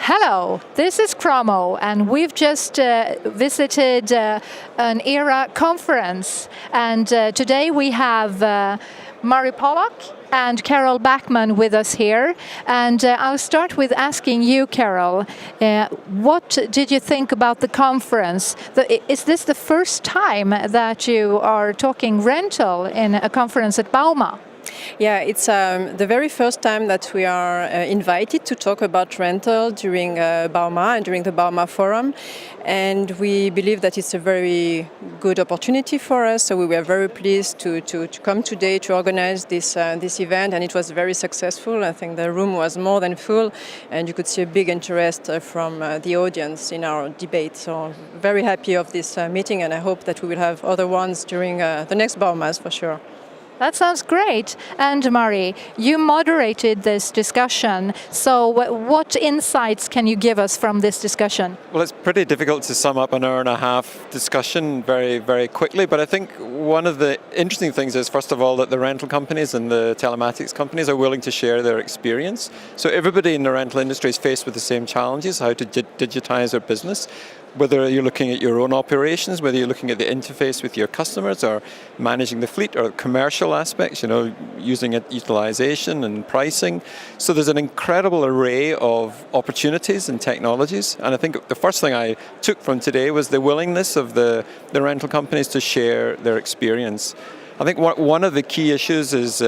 Hello, this is Cramo, and we've just visited an ERA conference. And today we have Murray Pollock and Carol Backman with us here. And I'll start with asking you, Carol, what did you think about the conference? Is this the first time that you are talking rental in a conference at Bauma? Yeah, it's the very first time that we are invited to talk about rental during Bauma and during the Bauma Forum. And we believe that it's a very good opportunity for us. So we were very pleased to come today to organize this event, and it was very successful. I think the room was more than full, and you could see a big interest from the audience in our debate. So very happy of this meeting, and I hope that we will have other ones during the next Baumas for sure. That sounds great. And Murray, you moderated this discussion. So what insights can you give us from this discussion? Well, it's pretty difficult to sum up an hour and a half discussion very, very quickly. But I think one of the interesting things is, first of all, that the rental companies and the telematics companies are willing to share their experience. So everybody in the rental industry is faced with the same challenges, how to digitize their business. Whether you're looking at your own operations, whether you're looking at the interface with your customers or managing the fleet or commercial aspects, using it, utilization and pricing. So there's an incredible array of opportunities and technologies. And I think the first thing I took from today was the willingness of the rental companies to share their experience. I think one of the key issues is,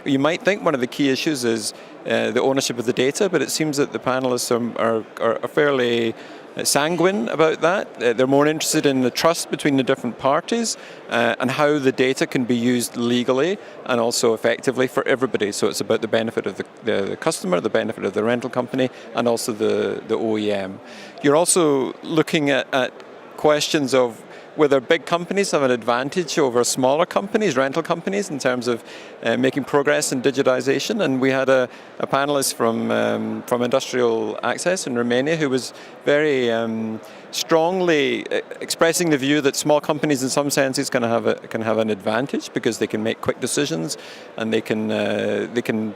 you might think one of the key issues is the ownership of the data, but it seems that the panelists are fairly sanguine about that. They're more interested in the trust between the different parties and how the data can be used legally and also effectively for everybody. So it's about the benefit of the customer, the benefit of the rental company, and also the OEM. You're also looking at questions of whether big companies have an advantage over smaller companies, rental companies, in terms of making progress in digitization. And we had a panelist from Industrial Access in Romania who was very strongly expressing the view that small companies in some senses can have an advantage because they can make quick decisions and they can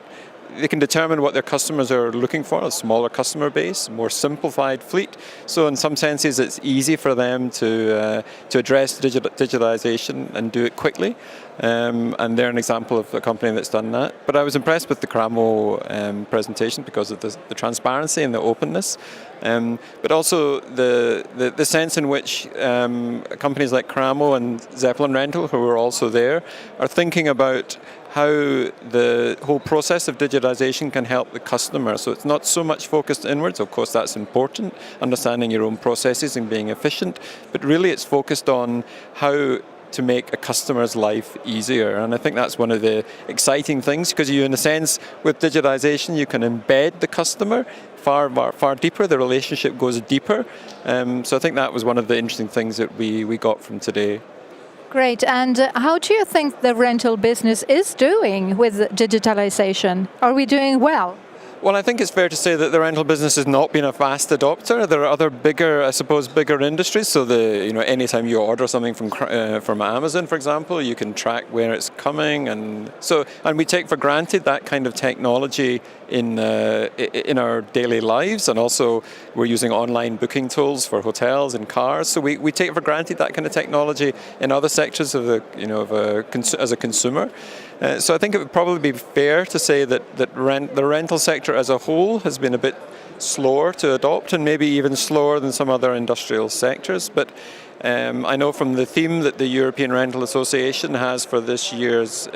determine what their customers are looking for, a smaller customer base, more simplified fleet. So in some senses it's easy for them to address digitalization and do it quickly. And they're an example of a company that's done that. But I was impressed with the Cramo presentation because of the transparency and the openness. But also the sense in which companies like Cramo and Zeppelin Rental, who were also there, are thinking about how the whole process of digitization can help the customer. So it's not so much focused inwards. Of course, that's important, understanding your own processes and being efficient, but really it's focused on how to make a customer's life easier. And I think that's one of the exciting things, because you, in a sense, with digitization, you can embed the customer far deeper. The relationship goes deeper. So I think that was one of the interesting things that we got from today. Great. And how do you think the rental business is doing with digitalization? Are we doing well? Well, I think it's fair to say that the rental business has not been a fast adopter. There are other bigger industries. So anytime you order something from Amazon, for example, you can track where it's coming, and we take for granted that kind of technology in our daily lives, and also we're using online booking tools for hotels and cars. So we take for granted that kind of technology in other sectors of as a consumer. So I think it would probably be fair to say that the rental sector as a whole has been a bit slower to adopt, and maybe even slower than some other industrial sectors. But I know from the theme that the European Rental Association has for this year's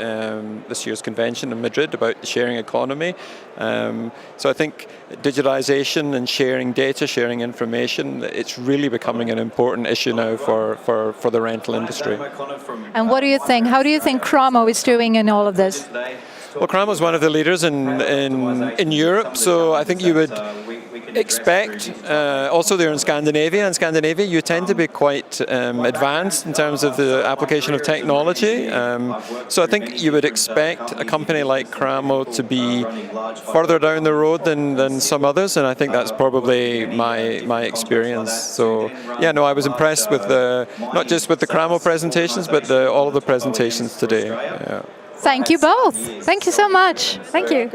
convention in Madrid about the sharing economy. So I think digitization and sharing data, sharing information, it's really becoming an important issue now for the rental industry. And what do you think? How do you think Cramo is doing in all of this? Well, Cramo is one of the leaders in Europe, so I think you would expect, also they're in Scandinavia. In Scandinavia you tend to be quite advanced in terms of the application of technology. So I think you would expect a company like Cramo to be further down the road than some others, and I think that's probably my experience. So yeah, no, I was impressed with not just with the Cramo presentations, but all of the presentations today. Yeah. Thank you both. Thank you so much. Thank you.